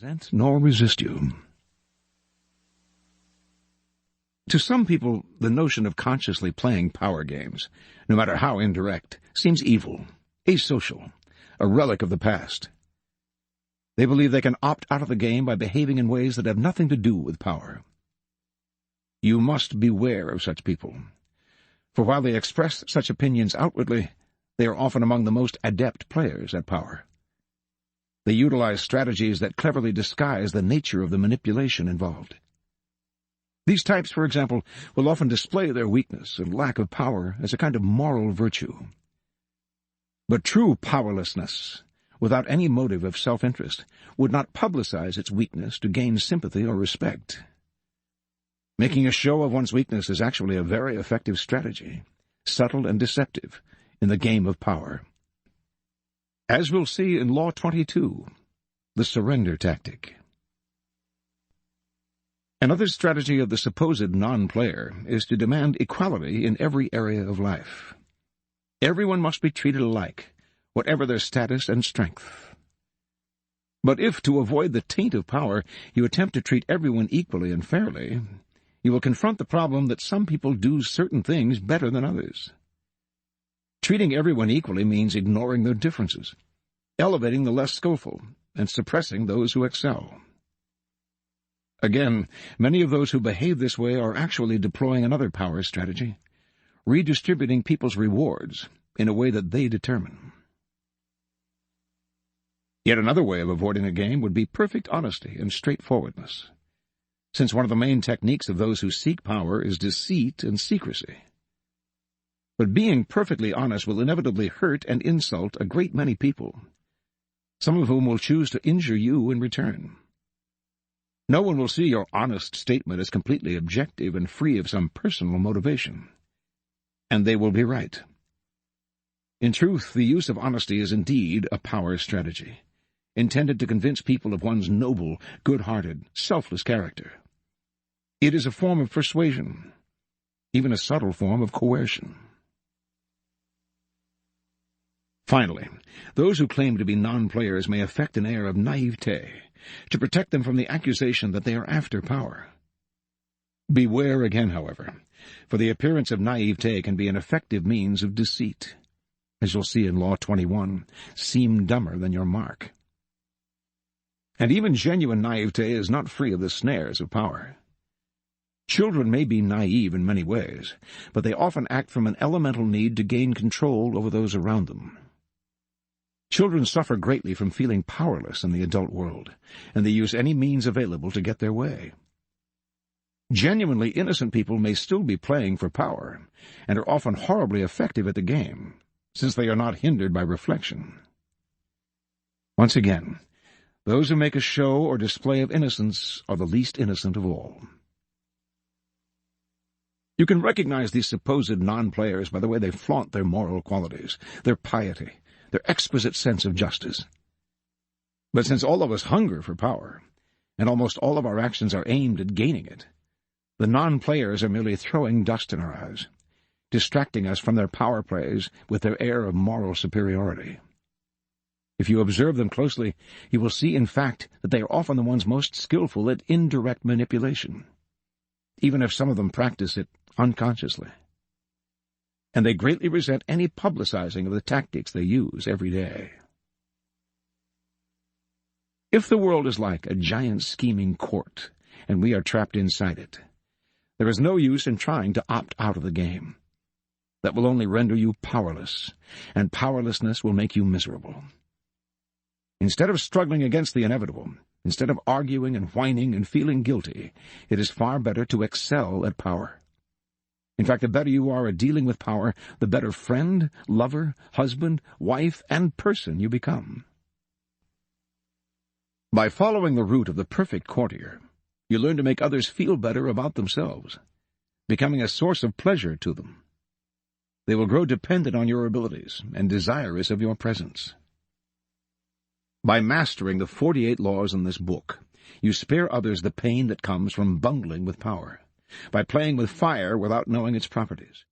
resent nor resist you. To some people, the notion of consciously playing power games, no matter how indirect, seems evil, asocial, a relic of the past. They believe they can opt out of the game by behaving in ways that have nothing to do with power. You must beware of such people, for while they express such opinions outwardly, they are often among the most adept players at power. They utilize strategies that cleverly disguise the nature of the manipulation involved. These types, for example, will often display their weakness and lack of power as a kind of moral virtue. But true powerlessness, without any motive of self-interest, would not publicize its weakness to gain sympathy or respect. Making a show of one's weakness is actually a very effective strategy, subtle and deceptive, in the game of power. As we'll see in Law 22, the surrender tactic. Another strategy of the supposed non-player is to demand equality in every area of life. Everyone must be treated alike, whatever their status and strength. But if, to avoid the taint of power, you attempt to treat everyone equally and fairly, you will confront the problem that some people do certain things better than others. Treating everyone equally means ignoring their differences, elevating the less skillful, and suppressing those who excel. Again, many of those who behave this way are actually deploying another power strategy, redistributing people's rewards in a way that they determine. Yet another way of avoiding a game would be perfect honesty and straightforwardness, since one of the main techniques of those who seek power is deceit and secrecy. But being perfectly honest will inevitably hurt and insult a great many people, some of whom will choose to injure you in return. No one will see your honest statement as completely objective and free of some personal motivation. And they will be right. In truth, the use of honesty is indeed a power strategy, intended to convince people of one's noble, good-hearted, selfless character. It is a form of persuasion, even a subtle form of coercion. Finally, those who claim to be non-players may affect an air of naivete, to protect them from the accusation that they are after power. Beware again, however, for the appearance of naivete can be an effective means of deceit. As you'll see in Law 21, seem dumber than your mark. And even genuine naivete is not free of the snares of power. Children may be naive in many ways, but they often act from an elemental need to gain control over those around them. Children suffer greatly from feeling powerless in the adult world, and they use any means available to get their way. Genuinely innocent people may still be playing for power, and are often horribly effective at the game, since they are not hindered by reflection. Once again, those who make a show or display of innocence are the least innocent of all. You can recognize these supposed non-players by the way they flaunt their moral qualities, their piety, their exquisite sense of justice. But since all of us hunger for power, and almost all of our actions are aimed at gaining it, the non-players are merely throwing dust in our eyes, distracting us from their power plays with their air of moral superiority. If you observe them closely, you will see, in fact, that they are often the ones most skillful at indirect manipulation, even if some of them practice it unconsciously. And they greatly resent any publicizing of the tactics they use every day. If the world is like a giant scheming court, and we are trapped inside it, there is no use in trying to opt out of the game. That will only render you powerless, and powerlessness will make you miserable. Instead of struggling against the inevitable, instead of arguing and whining and feeling guilty, it is far better to excel at power. In fact, the better you are at dealing with power, the better friend, lover, husband, wife, and person you become. By following the route of the perfect courtier, you learn to make others feel better about themselves, becoming a source of pleasure to them. They will grow dependent on your abilities and desirous of your presence. By mastering the 48 laws in this book, you spare others the pain that comes from bungling with power, by playing with fire without knowing its properties.